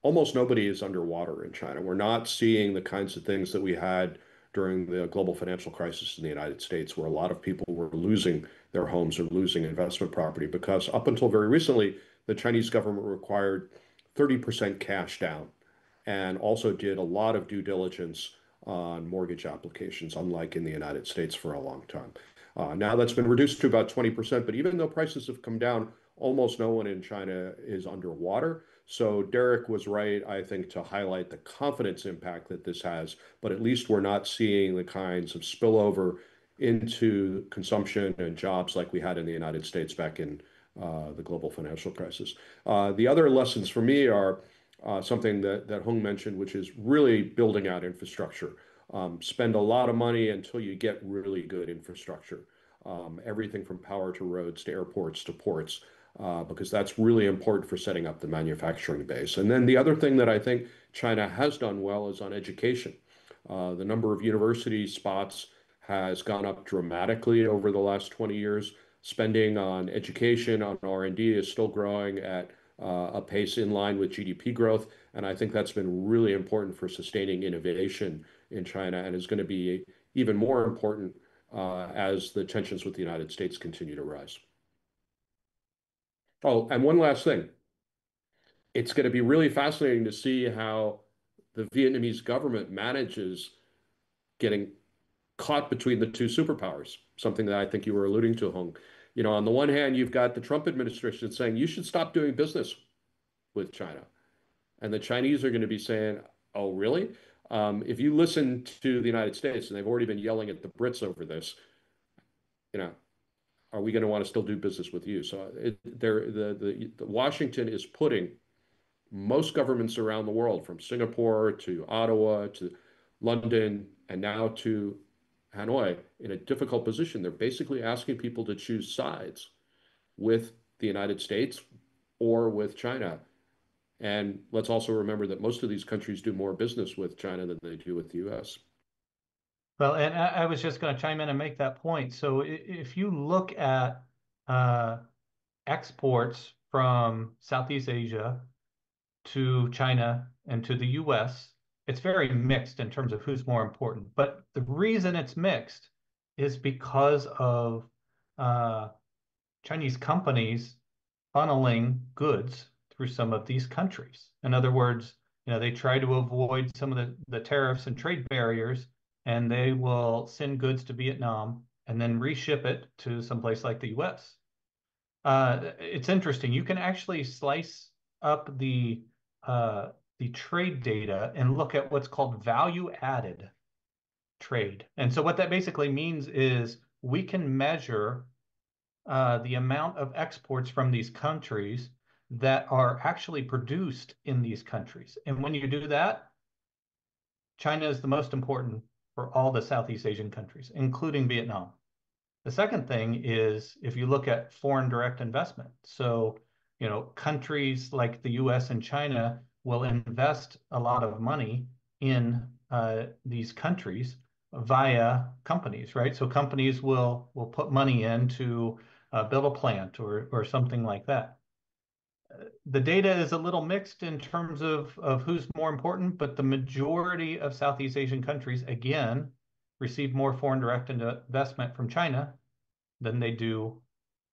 Almost nobody is underwater in China. We're not seeing the kinds of things that we had during the global financial crisis in the United States, where a lot of people were losing their homes or losing investment property, because up until very recently, the Chinese government required 30% cash down and also did a lot of due diligence on mortgage applications, unlike in the United States for a long time. Now that's been reduced to about 20%, but even though prices have come down, almost no one in China is underwater. So Derek was right, I think, to highlight the confidence impact that this has, but at least we're not seeing the kinds of spillover into consumption and jobs like we had in the United States back in the global financial crisis. The other lessons for me are something that Hung mentioned, which is really building out infrastructure. Spend a lot of money until you get really good infrastructure. Everything from power to roads to airports to ports, because that's really important for setting up the manufacturing base. And then the other thing that I think China has done well is on education. The number of university spots has gone up dramatically over the last 20 years. Spending on education, on R&D is still growing at a pace in line with GDP growth. And I think that's been really important for sustaining innovation in China, and is going to be even more important as the tensions with the United States continue to rise. Oh, and one last thing. It's going to be really fascinating to see how the Vietnamese government manages getting caught between the two superpowers, something that I think you were alluding to, Hung. You know, on the one hand, you've got the Trump administration saying you should stop doing business with China. And the Chinese are going to be saying, oh, really? If you listen to the United States, and they've already been yelling at the Brits over this, you know, are we going to want to still do business with you? So the Washington is putting most governments around the world, from Singapore to Ottawa to London and now to Hanoi, in a difficult position. They're basically asking people to choose sides with the United States or with China. And let's also remember that most of these countries do more business with China than they do with the US. Well, and I was just going to chime in and make that point. So if you look at exports from Southeast Asia to China and to the US, it's very mixed in terms of who's more important. But the reason it's mixed is because of Chinese companies funneling goods through some of these countries. In other words, you know, they try to avoid some of the tariffs and trade barriers, and they will send goods to Vietnam and then reship it to someplace like the US. It's interesting. You can actually slice up the trade data and look at what's called value added trade. And so what that basically means is we can measure the amount of exports from these countries that are actually produced in these countries. And when you do that, China is the most important for all the Southeast Asian countries, including Vietnam. The second thing is if you look at foreign direct investment. So, you know, countries like the US and China will invest a lot of money in these countries via companies, right? So companies will put money in to build a plant or something like that. The data is a little mixed in terms of who's more important, but the majority of Southeast Asian countries, again, receive more foreign direct investment from China than they do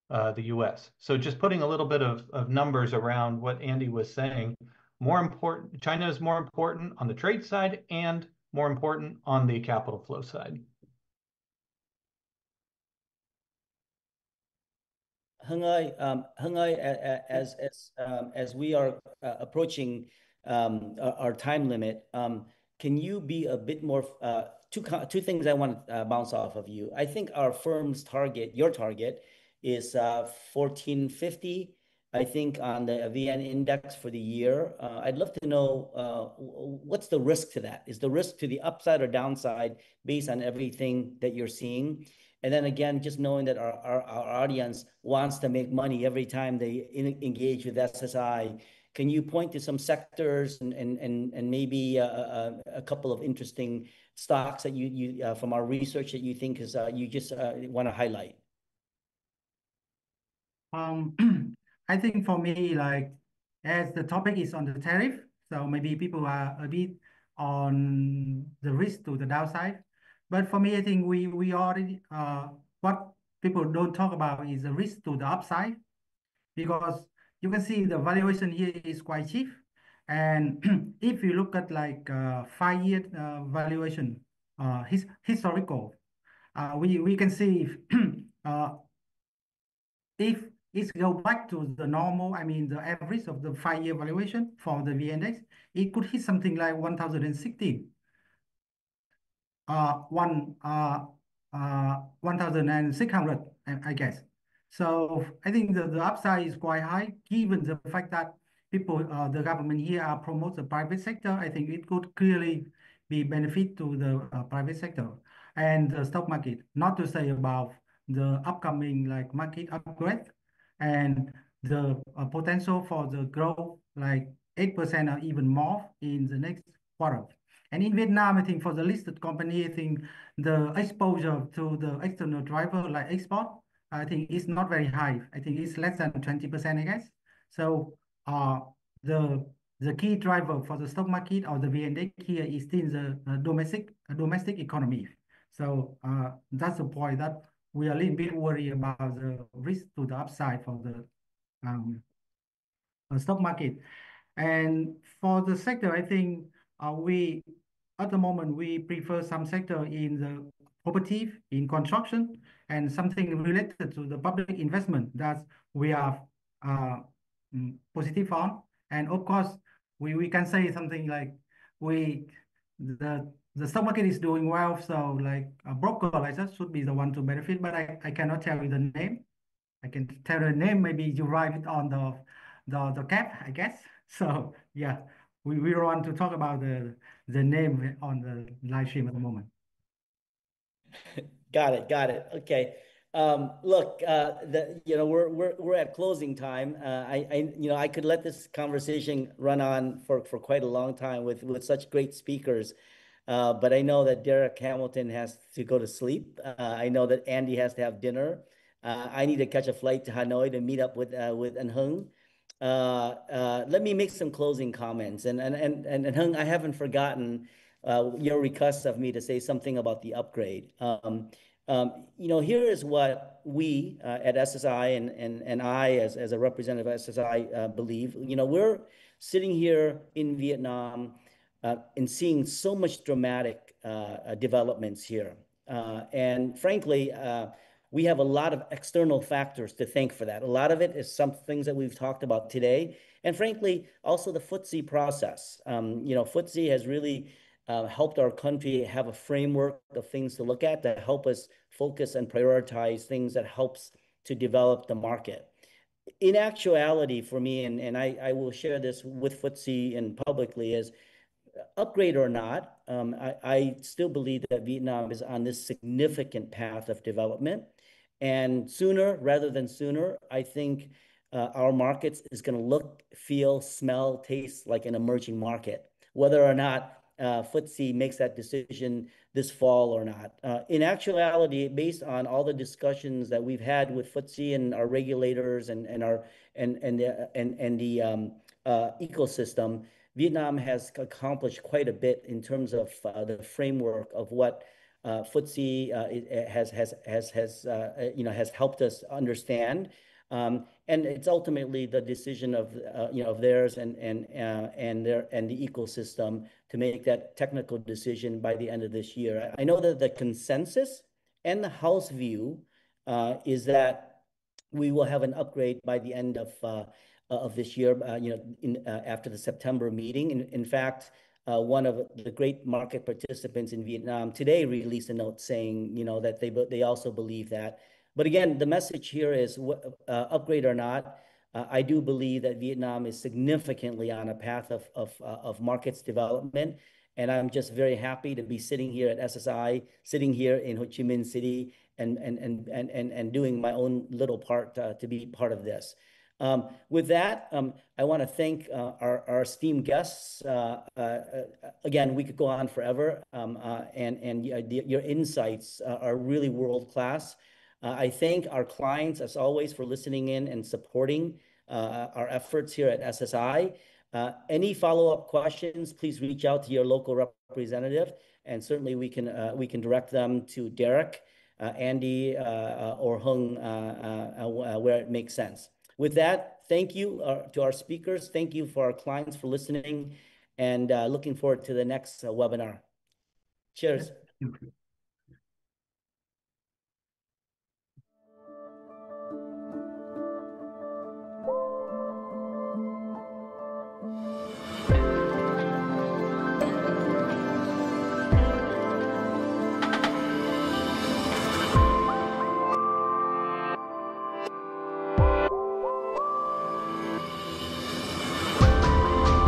the US. So just putting a little bit of numbers around what Andy was saying, more important, China is more important on the trade side and more important on the capital flow side. Hưng ơi, as we are approaching our time limit, can you be a bit more two things I want to bounce off of you. I think our firm's target, your target, is 1450. I think on the VN index for the year. I'd love to know what's the risk to that? Is the risk to the upside or downside based on everything that you're seeing? And then again, just knowing that our audience wants to make money every time they engage with SSI, can you point to some sectors and maybe a couple of interesting stocks that you from our research that you think is you just want to highlight? Um, I think for me, like, as the topic is on the tariff, so maybe people are a bit on the risk to the downside. But for me, I think we already what people don't talk about is the risk to the upside, because you can see the valuation here is quite cheap. And if you look at like 5 year valuation, historical, we can see uh, if it go back to the normal, I mean the average of the 5 year valuation for the V index, it could hit something like 1016. One 1,600, I guess. So I think the upside is quite high, given the fact that people, the government here are promote the private sector. I think it could clearly be benefit to the private sector and the stock market. Not to say about the upcoming like market upgrade and the potential for the growth like 8% or even more in the next quarter. And in Vietnam, I think for the listed company, I think the exposure to the external driver like export, I think is not very high. I think it's less than 20%, I guess. So the the key driver for the stock market or the VN here is still the domestic economy. So that's the point that we are a little bit worried about the risk to the upside for the um, stock market. And for the sector, I think we, at the moment, we prefer some sector in the property, in construction, and something related to the public investment that we are uh, positive on. And of course, we can say something like we the stock market is doing well, so like a broker like that should be the one to benefit, but I cannot tell you the name. I can tell the name, maybe you write it on the cap, I guess. So yeah, we don't want to talk about the name on the live stream at the moment. Got it. Got it. Okay. Look, we're at closing time. I could let this conversation run on for quite a long time with such great speakers. But I know that Derek Hamilton has to go to sleep. I know that Andy has to have dinner. I need to catch a flight to Hanoi to meet up with Anh Hưng. Let me make some closing comments. And Hưng, I haven't forgotten your request of me to say something about the upgrade. Here is what we at SSI and I, as a representative of SSI, believe. We're sitting here in Vietnam and seeing so much dramatic developments here. And frankly, we have a lot of external factors to thank for that. A lot of it is some things that we've talked about today. And frankly, also the FTSE process. FTSE has really helped our country have a framework of things to look at to help us focus and prioritize things that helps to develop the market. In actuality, for me, and I will share this with FTSE and publicly, is upgrade or not, I still believe that Vietnam is on this significant path of development. And sooner rather than sooner, I think our markets is going to look, feel, smell, taste like an emerging market, whether or not FTSE makes that decision this fall or not. In actuality, based on all the discussions that we've had with FTSE and our regulators and the ecosystem, Vietnam has accomplished quite a bit in terms of the framework of what FTSE has helped us understand, and it's ultimately the decision of theirs and the ecosystem to make that technical decision by the end of this year. I know that the consensus and the House view is that we will have an upgrade by the end of this year, after the September meeting. In fact, one of the great market participants in Vietnam today released a note saying, that they also believe that. But again, the message here is, upgrade or not, I do believe that Vietnam is significantly on a path of markets development. And I'm just very happy to be sitting here at SSI, sitting here in Ho Chi Minh City, and doing my own little part to be part of this. With that, I want to thank our esteemed guests. Again, we could go on forever, and your insights are really world class. I thank our clients, as always, for listening in and supporting our efforts here at SSI. Any follow-up questions, please reach out to your local representative, and certainly we can direct them to Derek, Andy, or Hung, where it makes sense. With that, thank you to our speakers. Thank you for our clients for listening, and looking forward to the next webinar. Cheers. Thank you.